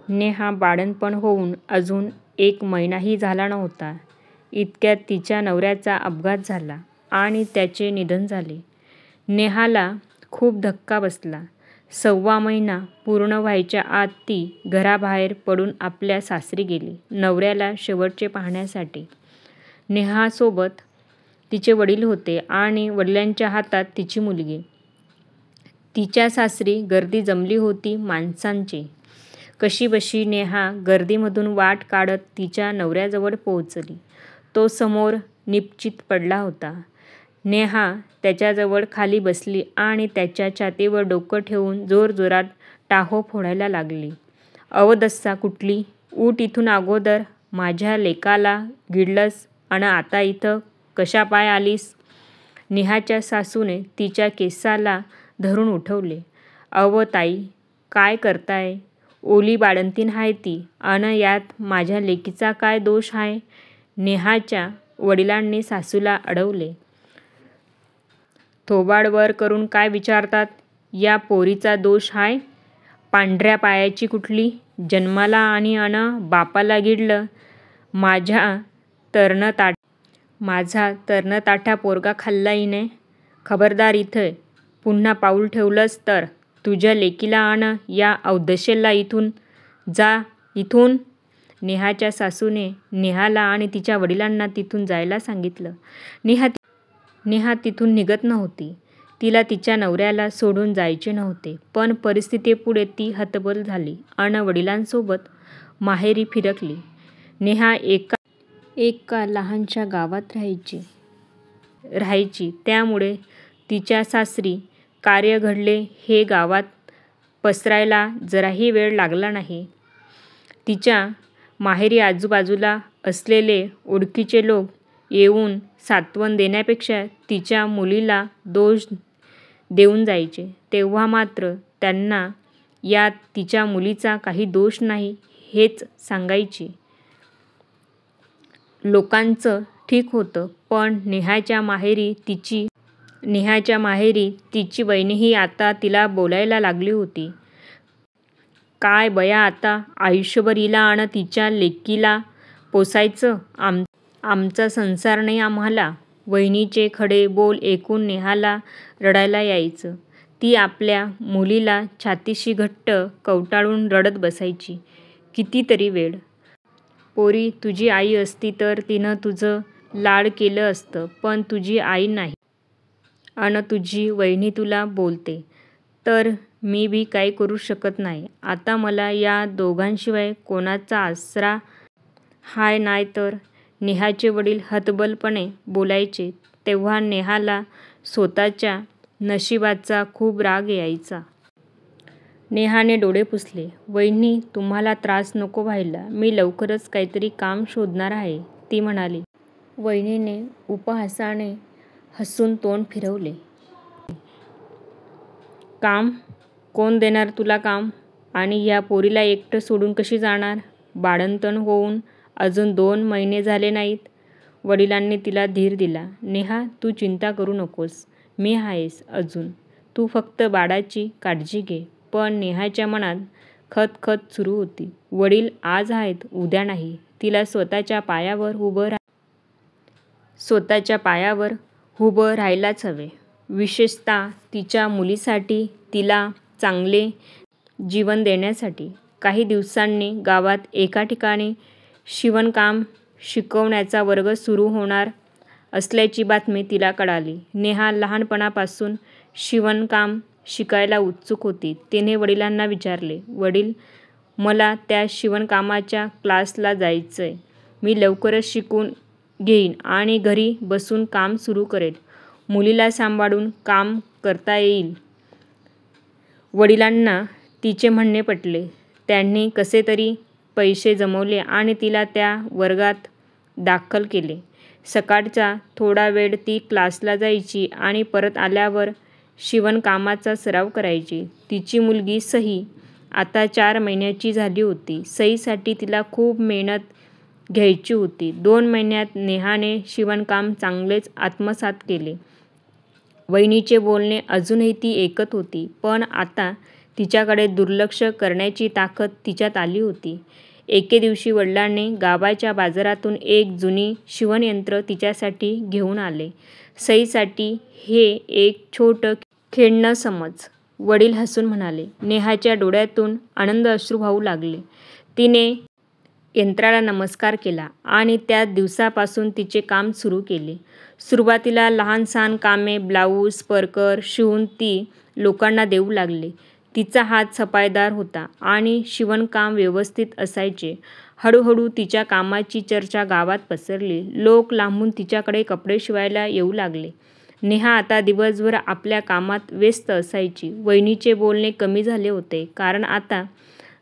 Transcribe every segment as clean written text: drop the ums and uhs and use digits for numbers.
नेहा बाळंतपण होऊन अजून 1 महिनाही झाला नव्हता. इतक्यात तिच्या नवऱ्याचा अपघात झाला आणि त्याचे निधन झाले. नेहाला खूप धक्का बसला. 1.25 महिना पूर्ण व्हायच्या आत ती घराबाहेर पडून आपल्या सासरी गेली, नवऱ्याला शेवटचे पाहण्यासाठी. नेहासोबत तिचे वडील होते आणि वडिलांच्या हातात तिची मुलगी. तिच्या सासरी गर्दी जमली होती माणसांची. कशीबशी नेहा गर्दीमधून वाट काढत तिच्या नवऱ्याजवळ पोहोचली. तो समोर निपचित पडला होता. नेहा त्याच्याजवळ खाली बसली आणि त्याच्या छातीवर डोकं ठेवून जोरजोरात टाहो फोडायला लागली. "अवदसा कुठली? उठ इथून अगोदर. माझ्या लेकाला गिळलंस अन आता इथं कशा पाय आलीस? " नेहाच्या सासूने तिच्या केसाला धरून उठवले. "अव ताई, काय करताय? ओली बाळंतीण हाय ती, अन यात माझ्या लेकीचा काय दोष हाय? " नेहाच्या वडिलांनी सासूला अडवले. "थोबाड वर करून काय विचारतात? या पोरीचा दोष हाय? पांढऱ्या पायाची कुठली? जन्माला आली अन बापाला गिळलं. माझा तर्नताठा पोरगा खाल्ला हिने. खबरदार इथं पुन्हा पाऊल ठेवलंस तर तुझ्या लेकीला अन या अवदसेला इथून जा इथून. " नेहाच्या सासूने नेहाला आणि तिच्या वडिलांना तिथून जायला सांगितलं. नेहा तिथून निघत नव्हती. तिला तिच्या नवऱ्याला सोडून जायचे नव्हते. पण परिस्थितीपुढे ती हतबल झाली अन वडिलांसोबत माहेरी फिरकली. नेहा एका लहानशा गावात राहायची. त्यामुळे तिच्या सासरी कार्य घडले हे गावात पसरायला जराही वेळ लागला नाही. तिच्या माहेरी आजूबाजूला असलेले ओळखीचे लोक येऊन सांत्वन देण्यापेक्षा तिच्या मुलीला दोष देऊन जायचे. तेव्हा मात्र त्यांना यात तिच्या मुलीचा काही दोष नाही हेच सांगायची. लोकांचं ठीक होतं. पण नेहाच्या माहेरी तिची वहिनीही आता तिला बोलायला लागली होती. "काय बया आता आयुष्यभर हिला अन तिच्या लेकीला पोसायचं? आमचा संसार नाही आम्हाला? " वहिनीचे खडे बोल ऐकून नेहाला रडायला यायचं. ती आपल्या मुलीला छातीशी घट्ट कवटाळून रडत बसायची. कितीतरी वेळ. "पोरी, तुझी आई असती तर तिनं तुझं लाड केलं असतं. पण तुझी आई नाही. अन तुझी वहिनी तुला बोलते तर मी बी काही करू शकत नाही. आता मला या दोघांशिवाय कोणाचा आसरा हाय नाय तर? " नेहाचे वडील हतबलपणे बोलायचे तेव्हा नेहाला स्वतःच्या नशिबाचा खूप राग यायचा. नेहाने डोळे पुसले. "वहिनी, तुम्हाला त्रास नको व्हायला. मी लवकरच काहीतरी काम शोधणार आहे," ती म्हणाली. वहिनीने उपहासाने हसून तोंड फिरवले. "काम? कोण देणार तुला काम? आणि ह्या पोरीला एकटं सोडून कशी जाणार? बाळंतपण होऊन अजून 2 महिने झाले नाहीत. " वडिलांनी तिला धीर दिला. "नेहा, तू चिंता करू नकोस. मी आहेच अजून. तू फक्त बाळाची काळजी घे. " पण नेहाच्या मनात खदखद सुरू होती. वडील आज आहेत उद्या नाही. तिला स्वतःच्या पायावर उभं राहायलाच हवे. विशेषतः तिच्या मुलीसाठी, तिला चांगले जीवन देण्यासाठी. काही दिवसांनी गावात एका ठिकाणी शिवणकाम शिकवण्याचा वर्ग सुरू होणार असल्याची बातमी तिला कळाली. नेहा लहानपणापासून शिवणकाम शिकायला उत्सुक होती. तिने वडिलांना विचारले, "वडील, मला त्या शिवणकामाच्या क्लासला जायचंय. मी लवकरच शिकून घेईन आणि घरी बसून काम सुरू करेन. मुलीला सांभाळून काम करता येईल. " वडिलांना तिचे म्हणणे पटले. त्यांनी कसेतरी पैसे जमवले आणि तिला त्या वर्गात दाखल केले. सकाळचा थोडा वेळ ती क्लासला जायची आणि परत आल्यावर शिवणकामाचा सराव करायची. तिची मुलगी सई आता 4 महिन्याची झाली होती. सईसाठी तिला खूप मेहनत घ्यायची होती. 2 महिन्यात नेहाने शिवणकाम चांगलेच आत्मसात केले. वहिनीचे बोलणे अजूनही ती ऐकत होती. पण आता तिच्याकडे दुर्लक्ष करण्याची ताकद तिच्यात आली होती. एके दिवशी वडिलांनी गावाच्या बाजारातून एक जुनी शिवणयंत्र तिच्यासाठी घेऊन आले. सईसाठी हे एक छोटं खेळणं समज. वडील हसून म्हणाले. नेहाच्या डोळ्यातून आनंद अश्रू वाहू लागले. तिने यंत्राला नमस्कार केला आणि त्याच दिवसापासून तिचे काम सुरू केले. सुरुवातीला लहान-सहान कामे, ब्लाऊज, परकर शिवून ती लोकांना देऊ लागली. तिचा हात सफाईदार होता आणि शिवणकाम व्यवस्थित असायचे. हळूहळू तिच्या कामाची चर्चा गावात पसरली. लोक लांबून तिच्याकडे कपडे शिवायला येऊ लागले. नेहा आता दिवसभर आपल्या कामात व्यस्त असायची. वहिनीचे बोलणे कमी झाले होते, कारण आता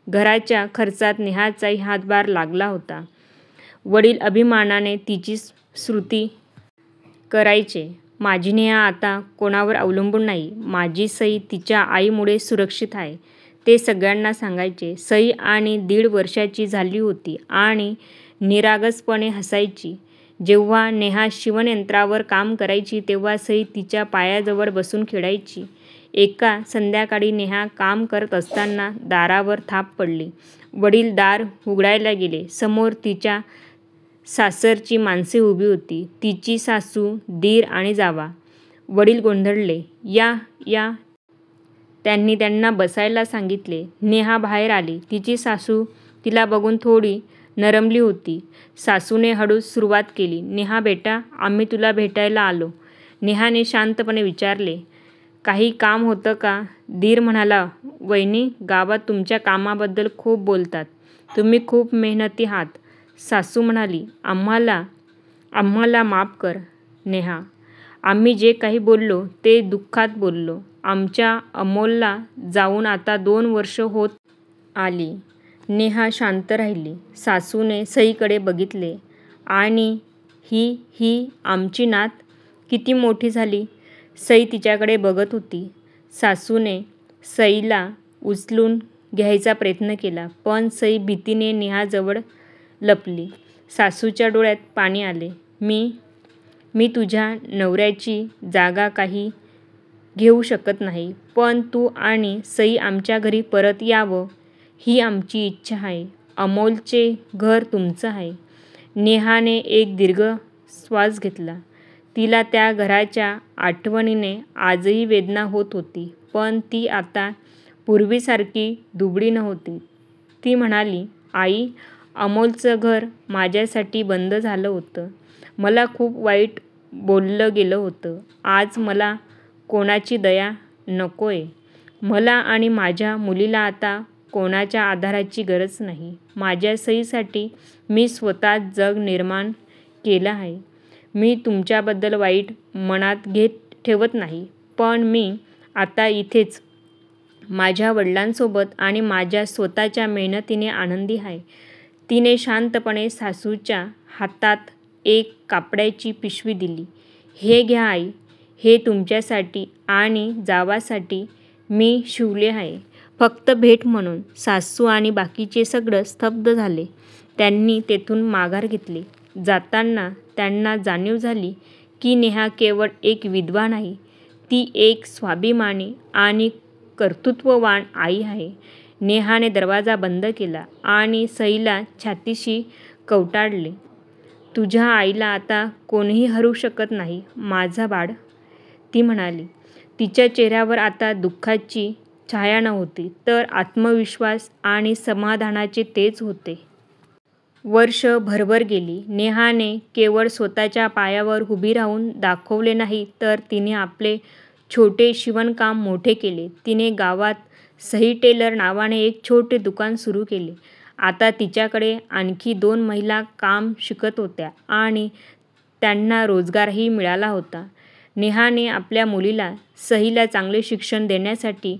घराच्या खर्चात नेहाचाही हातभार लागला होता. वडील अभिमानाने तिची स्तुती करायचे. माझी नेहा आता कोणावर अवलंबून नाही. माझी सई तिच्या आईमुळे सुरक्षित आहे, ते सगळ्यांना सांगायचे. सई आणि 1.5 वर्षाची झाली होती आणि निरागसपणे हसायची. जेव्हा नेहा शिवणयंत्रावर काम करायची तेव्हा सई तिच्या पायाजवळ बसून खेळायची. एका संध्याकाळी नेहा काम करत असताना दारावर थाप पडली. वडील दार उघडायला गेले. समोर तिच्या सासरची माणसे उभी होती. तिची सासू, दीर आणि जावा. वडील गोंधळले. या या, त्यांनी त्यांना बसायला सांगितले. नेहा बाहेर आली. तिची सासू तिला बघून थोडी नरमली होती. सासूने हळूच सुरुवात केली. नेहा बेटा, आम्ही तुला भेटायला आलो. नेहाने शांतपणे विचारले. काही काम होतं का? दीर म्हणाला. वहिनी, गावात तुमच्या कामाबद्दल खूप बोलतात. तुम्ही खूप मेहनती आहात. सासू म्हणाली. आम्हाला माफ कर नेहा. आम्ही जे काही बोललो ते दुःखात बोललो. आमच्या अमोलला जाऊन आता 2 वर्ष होत आली. नेहा शांत राहिली. सासूने सईकडे बघितले. आणि ही आमची नात किती मोठी झाली? सई तिच्याकडे बघत होती. सासूने सईला उचलून घ्यायचा प्रयत्न केला, पण सई भीतीने नेहाजवळ लपली. सासूच्या डोळ्यात पाणी आले. मी तुझ्या नवऱ्याची जागा काही घेऊ शकत नाही, पण तू आणि सई आमच्या घरी परत यावं ही आमची इच्छा आहे. अमोलचे घर तुमचं आहे. नेहाने एक दीर्घ श्वास घेतला. तिला त्या घराच्या आठवणीने आजही वेदना होत होती, पण ती आता पूर्वीसारखी दुबळी नव्हती. ती म्हणाली. आई, अमोलचं घर माझ्यासाठी बंद झालं होतं. मला खूप वाईट बोललं गेलं होतं. आज मला कोणाची दया नकोय. मला आणि माझ्या मुलीला आता कोणाच्या आधाराची गरज नाही. माझ्या सईसाठी मी स्वतः जग निर्माण केलं आहे. मी तुमच्याबद्दल वाईट मनात ठेवत नाही, पण मी आता इथेच माझ्या वडिलांसोबत आणि माझ्या स्वतःच्या मेहनतीने आनंदी आहे. तिने शांतपणे सासूच्या हातात एक कापडाची पिशवी दिली. हे घ्या आई, हे तुमच्यासाठी आणि जावासाठी मी शिवले आहे. फक्त भेट म्हणून. सासू आणि बाकीचे सगळं स्तब्ध झाले. त्यांनी तेथून माघार घेतली. जाताना त्यांना जाणीव झाली की नेहा केवळ एक विधवा नाही, ती एक स्वाभिमानी आणि कर्तृत्ववान आई आहे. नेहाने दरवाजा बंद केला आणि सईला छातीशी कवटाळले. तुझ्या आईला आता कोणीही हरवू शकत नाही माझा बाळ, ती म्हणाली. तिच्या चेहऱ्यावर आता दुःखाची छाया नव्हती, तर आत्मविश्वास आणि समाधानाचे तेज होते. वर्ष भरभर गेली. नेहाने केवळ स्वतःच्या पायावर उभी राहून दाखवले नाही, तर तिने आपले छोटे शिवणकाम मोठे केले. तिने गावात सई टेलर नावाने एक छोटे दुकान सुरू केले. आता तिच्याकडे आणखी 2 महिला काम शिकत होत्या आणि त्यांना रोजगारही मिळाला होता. नेहाने आपल्या मुलीला, सईला चांगले शिक्षण देण्यासाठी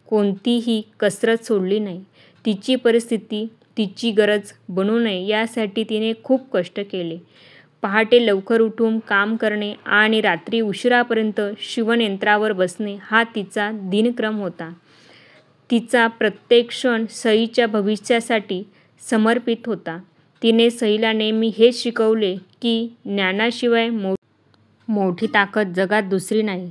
कोणतीही कसरत सोडली नाही. तिची परिस्थिती तिची गरज बनू नये यासाठी तिने खूप कष्ट केले. पहाटे लवकर उठून काम करणे आणि रात्री उशिरापर्यंत शिवणयंत्रावर बसणे हा तिचा दिनक्रम होता. तिचा प्रत्येक क्षण सईच्या भविष्यासाठी समर्पित होता. तिने सईला नेहमी हेच शिकवले की ज्ञानाशिवाय मोठी ताकद जगात दुसरी नाही.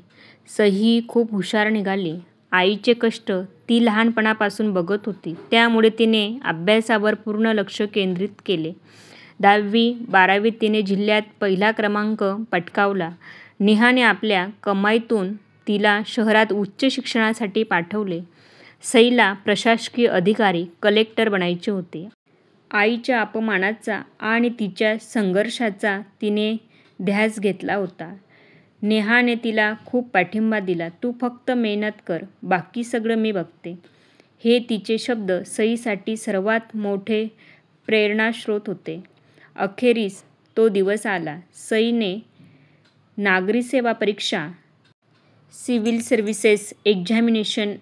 सई खूप हुशार निघाली. आईचे कष्ट ती लहानपणापासून बघत होती, त्यामुळे तिने अभ्यासावर पूर्ण लक्ष केंद्रित केले. 10वी-12वीत तिने जिल्ह्यात पहिला क्रमांक पटकावला. नेहाने आपल्या कमाईतून तिला शहरात उच्च शिक्षणासाठी पाठवले. सईला प्रशासकीय अधिकारी, कलेक्टर बनायचे होते. आईच्या अपमानाचा आणि तिच्या संघर्षाचा तिने ध्यास घेतला होता. नेहाने तिला खूप पाठिंबा दिला. तू फक्त मेहनत कर, बाकी सगळं मी बघते. हे तिचे शब्द सईसाठी सर्वात मोठे प्रेरणास्रोत होते. अखेरीस तो दिवस आला. सईने नागरी सेवा परीक्षा, सिव्हिल सर्व्हिसेस एक्झामिनेशन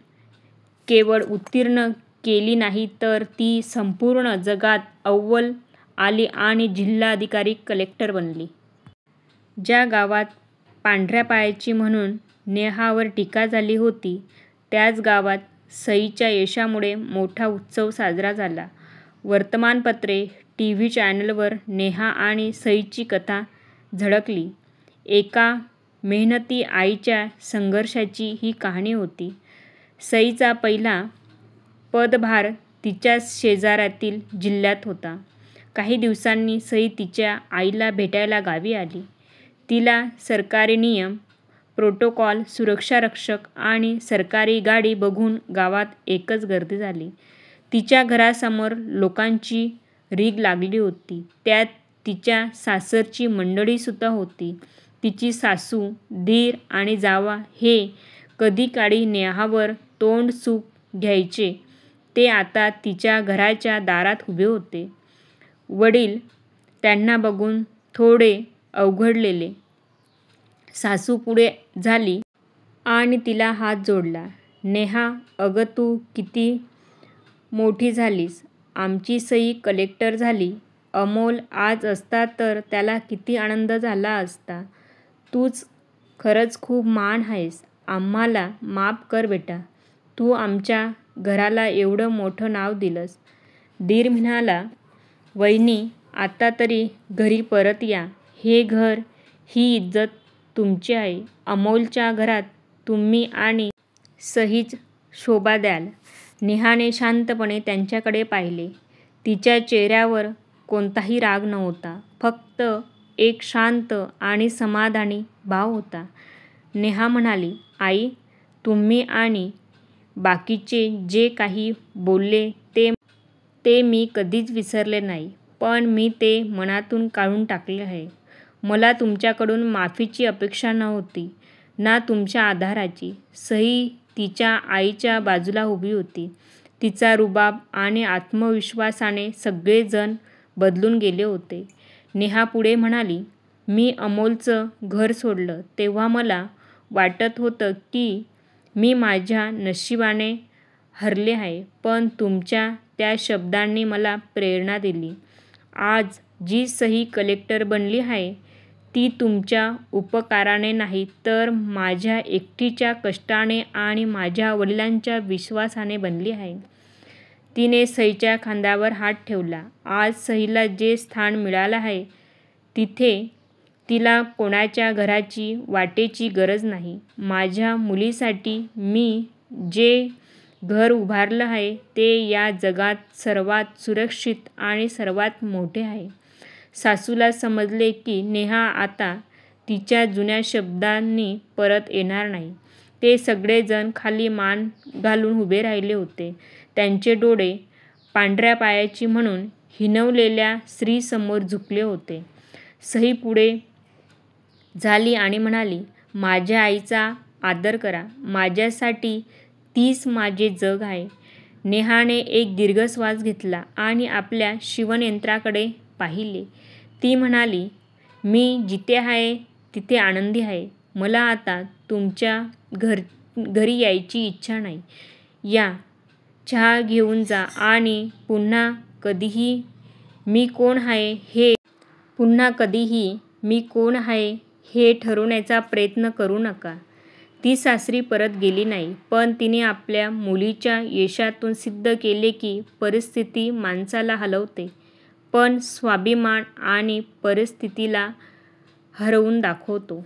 केवळ उत्तीर्ण केली नाही, तर ती संपूर्ण जगात अव्वल आली आणि जिल्हाधिकारी कलेक्टर बनली. ज्या गावात पांढऱ्या पायाची म्हणून नेहावर टीका झाली होती, त्याच गावात सईच्या यशामुळे मोठा उत्सव साजरा झाला. वर्तमानपत्रे, टीव्ही चॅनलवर नेहा आणि सईची कथा झळकली. एका मेहनती आईच्या संघर्षाची ही कहाणी होती. सईचा पहिला पदभार तिच्याच शेजाऱ्यातील जिल्ह्यात होता. काही दिवसांनी सई तिच्या आईला भेटायला गावी आली. तिला सरकारी नियम, प्रोटोकॉल, सुरक्षारक्षक आणि सरकारी गाडी बघून गावात एकच गर्दी झाली. तिच्या घरासमोर लोकांची रीघ लागली होती. त्यात तिच्या सासरची मंडळीसुद्धा होती. तिची सासू, दीर आणि जावा हे कधीकाळी नेहावर तोंडसुख घ्यायचे, ते आता तिच्या घराच्या दारात उभे होते. वडील त्यांना बघून थोडे अवघडलेले. सासू पुढे झाली आणि तिला हात जोडला. नेहा, अगं तू किती मोठी झालीस. आमची सई कलेक्टर झाली. अमोल आज असता तर त्याला किती आनंद झाला असता. तूच खरंच खूप महान आहेस. आम्हाला माफ कर बेटा. तू आमच्या घराला एवढं मोठं नाव दिलंस. दीर म्हणाला, वहिनी आता तरी घरी परत या. हे घर, ही इज्जत तुमची आहे. अमोलच्या घरात तुम्ही आणि सईच शोभा द्याल. नेहाने शांतपणे त्यांच्याकडे पाहिले. तिच्या चेहऱ्यावर कोणताही राग नव्हता, फक्त एक शांत आणि समाधानी भाव होता. नेहा म्हणाली, आई, तुम्ही आणि बाकीचे जे काही बोलले ते मी कधीच विसरले नाही, पण मी ते मनातून काढून टाकले आहे. मला तुमच्याकडून माफीची अपेक्षा नव्हती, ना तुमच्या आधाराची. सई तिच्या आईच्या बाजूला उभी होती. तिचा रुबाब आणि आत्मविश्वासाने सगळेजण बदलून गेले होते. नेहा पुढे म्हणाली, मी अमोलचं घर सोडलं तेव्हा मला वाटत होतं की मी माझ्या नशिबाने हरले आहे, पण तुमच्या त्या शब्दांनी मला प्रेरणा दिली. आज जी सई कलेक्टर बनली आहे, ती तुमच्या उपकाराने नाही, तर माझ्या एकटीच्या कष्टाने आणि माझ्या वडिलांच्या विश्वासाने बनली आहे. तिने सईच्या खांद्यावर हात ठेवला. आज सईला जे स्थान मिळालं आहे, तिथे तिला कोणाच्या घराची वाटेची गरज नाही. माझ्या मुलीसाठी मी जे घर उभारलं आहे, ते या जगात सर्वात सुरक्षित आणि सर्वात मोठे आहे. सासूला समजले की नेहा आता तिच्या जुन्या शब्दांनी परत येणार नाही. ते सगळेजण खाली मान घालून उभे राहिले होते. त्यांचे डोळे पांढऱ्या पायाची म्हणून हिणवलेल्या स्त्रीसमोर झुकले होते. सई पुढे झाली आणि म्हणाली, माझ्या आईचा आदर करा. माझ्यासाठी तीच माझे जग आहे. नेहाने एक दीर्घ श्वास घेतला आणि आपल्या शिवणयंत्राकडे पाहिले. ती म्हणाली, मी जिथे आहे तिथे आनंदी आहे. मला आता तुमच्या घरी यायची इच्छा नाही. या, चहा घेऊन जा आणि पुन्हा कधीही मी कोण आहे हे ठरवण्याचा प्रयत्न करू नका. ती सासरी परत गेली नाही, पण तिने आपल्या मुलीच्या यशातून सिद्ध केले की परिस्थिती माणसाला हलवते, पण स्वाभिमान आणि परिस्थितीला हरवून दाखवतो.